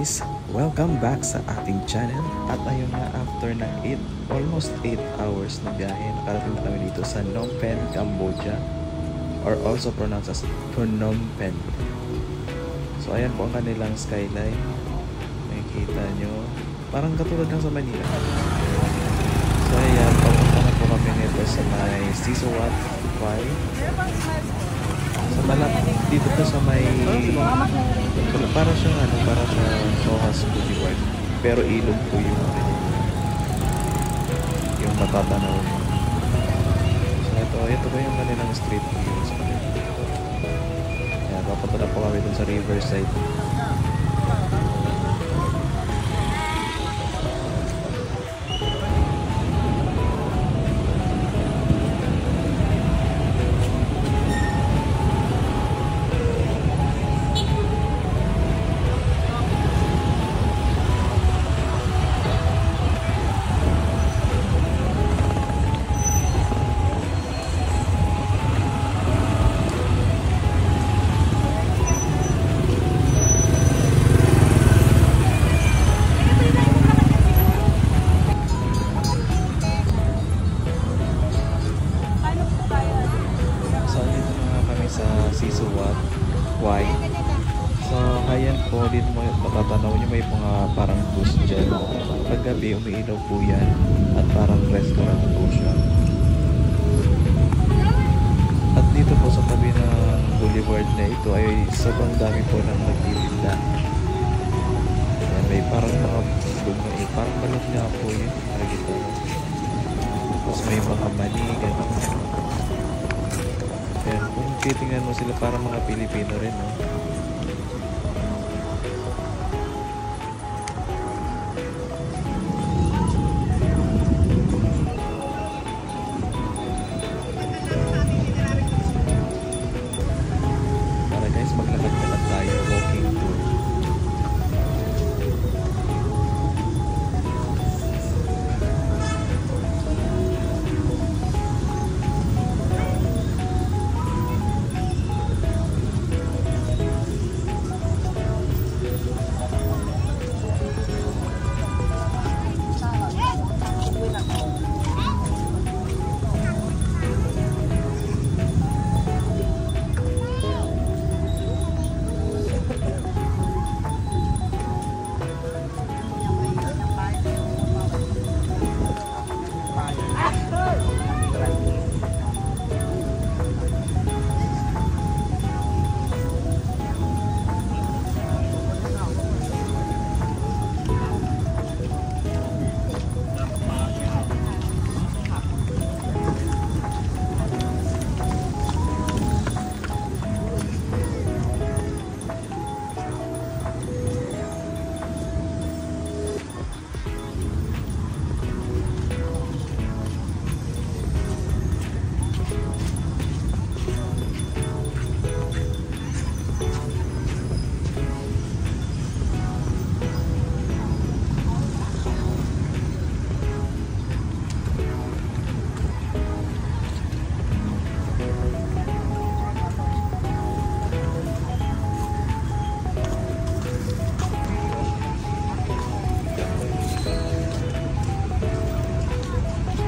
guys! Welcome back sa ating channel. At ayun na, after ng almost 8 hours na biyahe, nakarating na kami dito sa Phnom Penh, Cambodia, or also pronounced as Phnom Penh. So ayan po ang kanilang skyline. Makikita nyo, parang katulad lang sa Manila. So ayan, papunta na po kami nito sa may Sisowat Quay. So malapit dito po sa may para siyang Rojas Boulevard, pero ilog po yung matatanaw mo. So ito po yung kanilang street views. Ayan, papunta na po kami dun sa Riverside. Sisowat Quay. So ayan po, dito mo matatanaw nyo may mga parang bus dyan. Paggabi umiilaw po yan at parang restaurant po siya. At dito po sa tabi ng boulevard na ito ay sobrang dami po ng nagtitinda. Ayan, may parang mga parang balot nga po yun, nakikita mo. Tapos may mga mani, gano'n. Ayan, kung titingnan mo sila parang mga Pilipino rin, no? Tara guys, maglakad-lakad tayo, walking tour.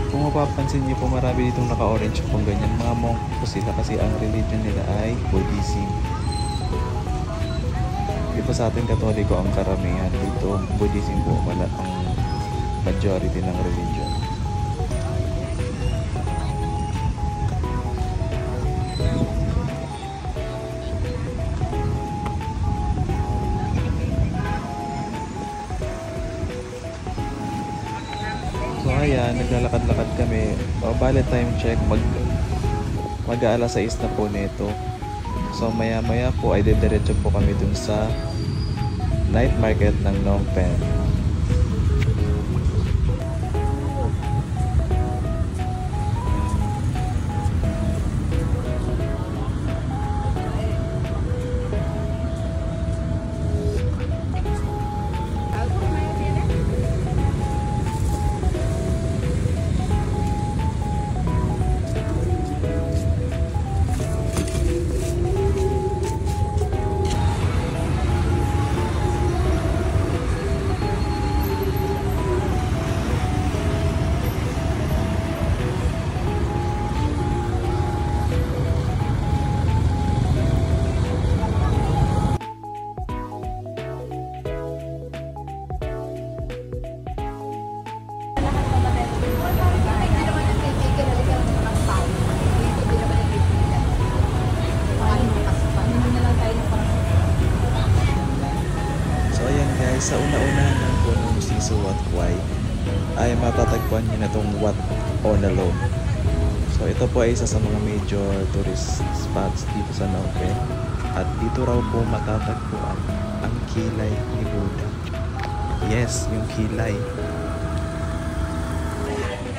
Kung mapapansin niyo po, marami ditong naka-orange kung ganyan. Mga monk po sila kasi ang religion nila ay Buddhism. Di pa sa ating Katoliko ang karamihan. Dito, Buddhism po wala ang majority ng religion. So ayan, naglalakad-lakad kami. Bale time check, mag-aalas 6 na po nito. So maya-maya po ay diretso po kami dun sa night market ng Phnom Penh. matatagpuan nyo na itong Wat Onalone. So ito po ay isa sa mga major tourist spots dito sa Phnom Penh. At dito raw po matatagpuan ang kilay ni Buddha. Yes, yung kilay.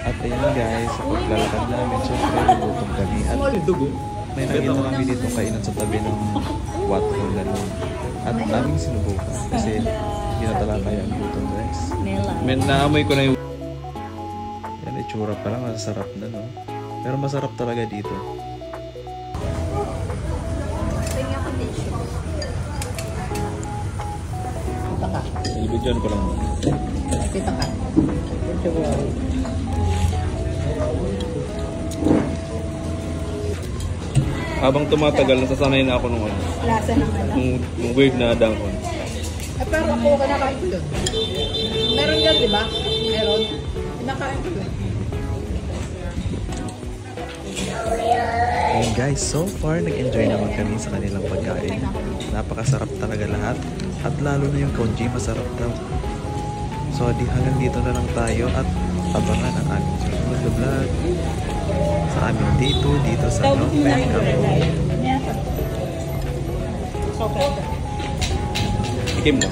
At ayun guys, sa paglalakad namin, syempre nagutom kami. At may nakita kami dito kainan sa tabi ng Wat Onalone. At aming sinubukan kasi hindi na talaga kaya ang gutom guys. May naamoy ko na yung... Yan, itsura pa lang, masarap na no. Pero masarap talaga dito. Ibigyan ko lang. Kita ka. Habang tumatagal, nasasanay na ako nung ano. Lasa ng ano. Nung weird na dangkon. Pero ako kinakain ko yun. Meron yan, di ba? Meron. Kinakain ko yun. And guys, so far nag-enjoy naman kami sa kanilang pagkain. Napakasarap talaga lahat. At lalo na yung congee, masarap daw. So di hanggang dito na lang tayo at abangan ang aming susunod na vlog sa aming dito sa Phnom Penh, Cambodia. Ikim mo.